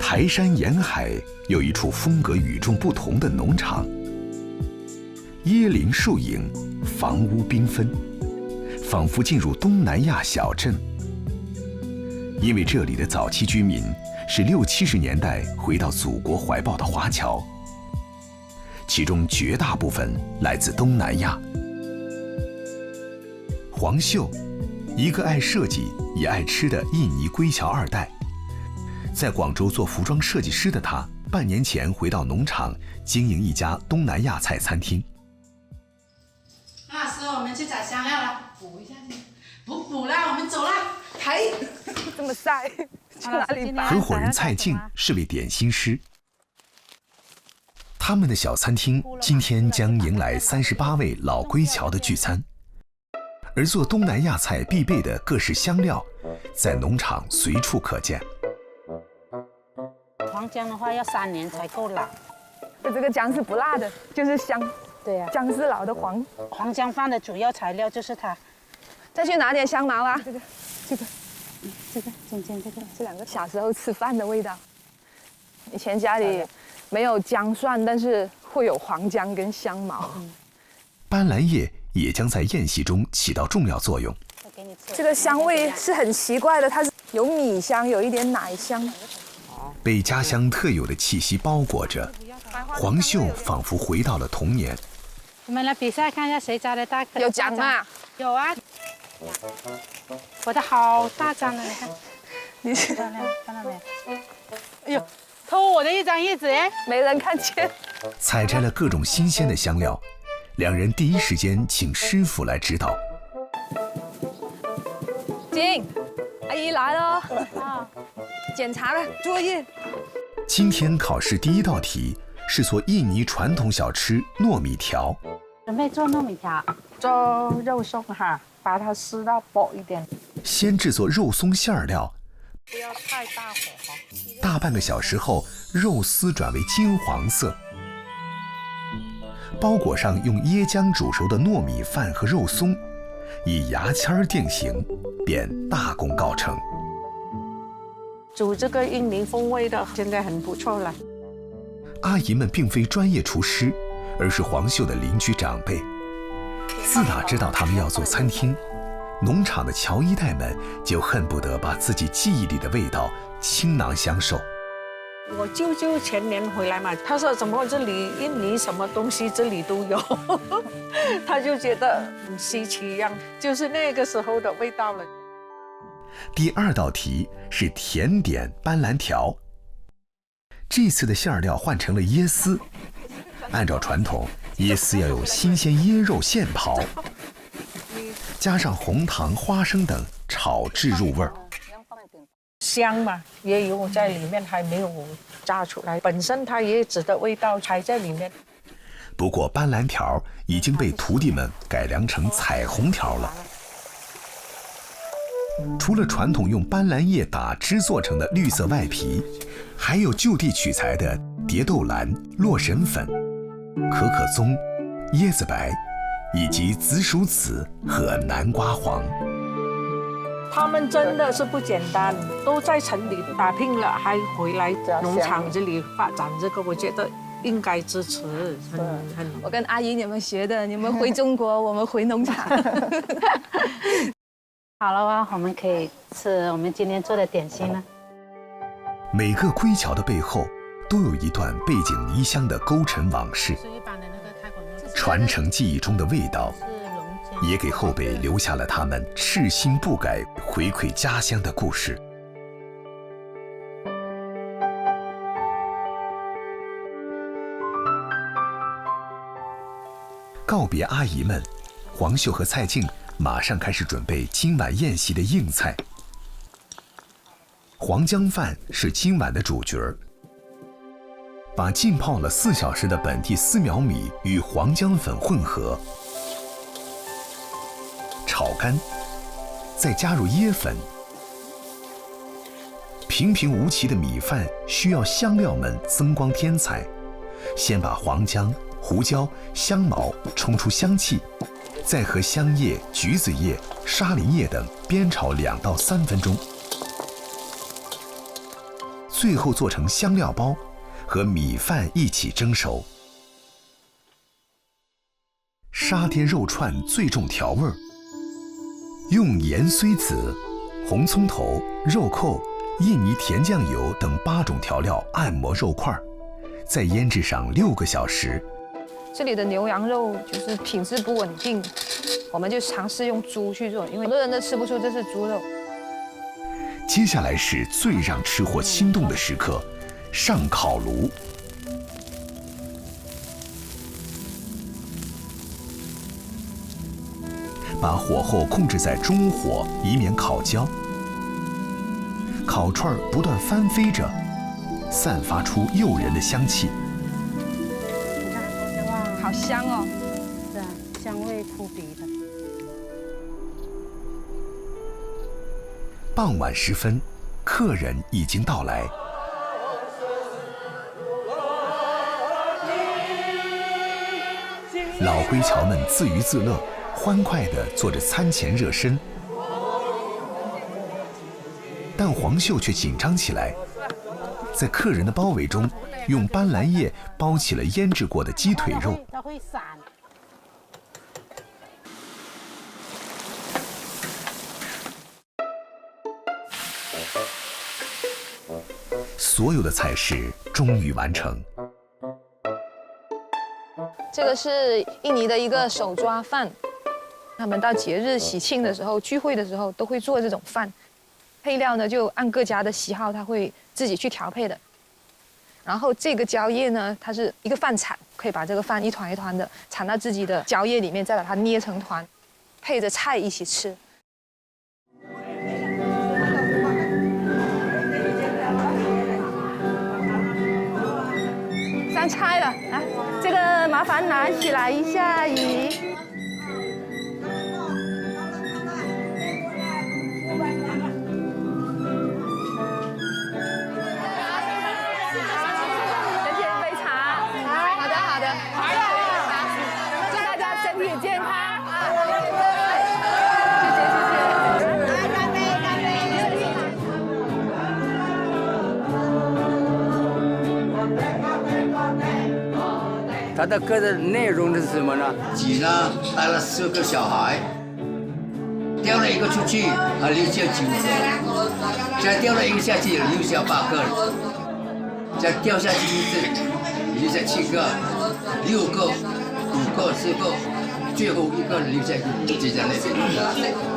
排山沿海有一处风格与众不同的农场，椰林树影，房屋缤纷，仿佛进入东南亚小镇。因为这里的早期居民是60、70年代回到祖国怀抱的华侨，其中绝大部分来自东南亚。黄秀，一个爱设计也爱吃的印尼归侨2代，在广州做服装设计师的他，半年前回到农场经营一家东南亚菜餐厅。那时候我们去找香料了，补一下去。不补了，我们走了。嘿，这么晒，去哪里拔？合伙人蔡静是位点心师，他们的小餐厅今天将迎来38位老归侨的聚餐。而做东南亚菜必备的各式香料，在农场随处可见。黄姜的话要3年才够老。这个姜是不辣的，就是香。对呀、姜是老的黄姜放的主要材料就是它。再去拿点香茅啊，中间这2个小时候吃饭的味道。以前家里没有姜蒜，但是会有黄姜跟香茅。斑斓叶也将在宴席中起到重要作用。这个香味是很奇怪的，它是有米香，有一点奶香，被家乡特有的气息包裹着，黄秀仿佛回到了童年。我们来比赛看一下谁摘的大。有奖吗？有啊，我的好大张啊！你看，你是漂亮，看到没？哎呦，偷我的一张叶子哎！没人看见。采摘了各种新鲜的香料，两人第一时间请师傅来指导。静，阿姨来了啊！检查了作业。今天考试第一道题是做印尼传统小吃糯米条。准备做糯米条，做肉松哈，把它撕到薄一点。先制作肉松馅料，不要太大火哈。大半个小时后，肉丝转为金黄色。包裹上用椰浆煮熟的糯米饭和肉松，以牙签定型，便大功告成。煮这个印尼风味的，现在很不错了。阿姨们并非专业厨师，而是黄秀的邻居长辈。自打知道他们要做餐厅，农场的侨一代们就恨不得把自己记忆里的味道倾囊相授。我舅舅前年回来嘛，他说怎么这里印尼什么东西这里都有，他就觉得很稀奇一样，就是那个时候的味道了。第二道题是甜点斑斓条，这次的馅料换成了椰丝。按照传统，椰丝要用新鲜椰肉现刨，加上红糖、花生等炒制入味儿。香嘛，椰油在里面还没有炸出来，本身它椰子的味道还在里面。不过斑斓条已经被徒弟们改良成彩虹条了。除了传统用斑斓叶打汁做成的绿色外皮，还有就地取材的蝶豆兰、洛神粉、可可棕、椰子白，以及紫薯籽和南瓜黄。他们真的是不简单，都在城里打拼了，还回来农场这里发展这个，我觉得应该支持。我跟阿姨你们学的，你们回中国，我们回农场。好了啊，我们可以吃我们今天做的点心了。每个归侨的背后，都有一段背井离乡的勾陈往事，传承记忆中的味道，也给后辈留下了他们赤心不改回馈家乡的故事。告别阿姨们，黄秀和蔡静马上开始准备今晚宴席的硬菜。黄姜饭是今晚的主角儿。把浸泡了4小时的本地丝苗米与黄姜粉混合，炒干，再加入椰粉。平平无奇的米饭需要香料们增光添彩。先把黄姜、胡椒、香茅冲出香气，再和香叶、橘子叶、沙林叶等煸炒2到3分钟。最后做成香料包，和米饭一起蒸熟。沙爹肉串最重调味儿，用盐虽子、红葱头、肉蔻、印尼甜酱油等8种调料按摩肉块，再腌制上6个小时。这里的牛羊肉就是品质不稳定，我们就尝试用猪去做，因为很多人都吃不出这是猪肉。接下来是最让吃货心动的时刻，上烤炉。把火候控制在中火，以免烤焦。烤串不断翻飞着，散发出诱人的香气。你看，哇，好香哦！是啊，香味扑鼻的。傍晚时分，客人已经到来。老归侨们自娱自乐，欢快地做着餐前热身。但黄秀却紧张起来，在客人的包围中，用斑斓叶包起了腌制过的鸡腿肉。它会散。所有的菜式终于完成。这个是印尼的一个手抓饭，他们到节日喜庆的时候、聚会的时候都会做这种饭。配料呢，就按各家的喜好，他会自己去调配的。然后这个蕉叶呢，它是一个饭铲，可以把这个饭一团一团的铲到自己的蕉叶里面，再把它捏成团，配着菜一起吃。上菜了，来，这个麻烦拿起来一下，阿姨。它的歌的内容是什么呢？鸡呢带了4个小孩，掉了1个出去，留下9个，再掉了1个下去，留下8个，再掉下去留下7个、6个、5个、4个，最后1个留下一个就在那边。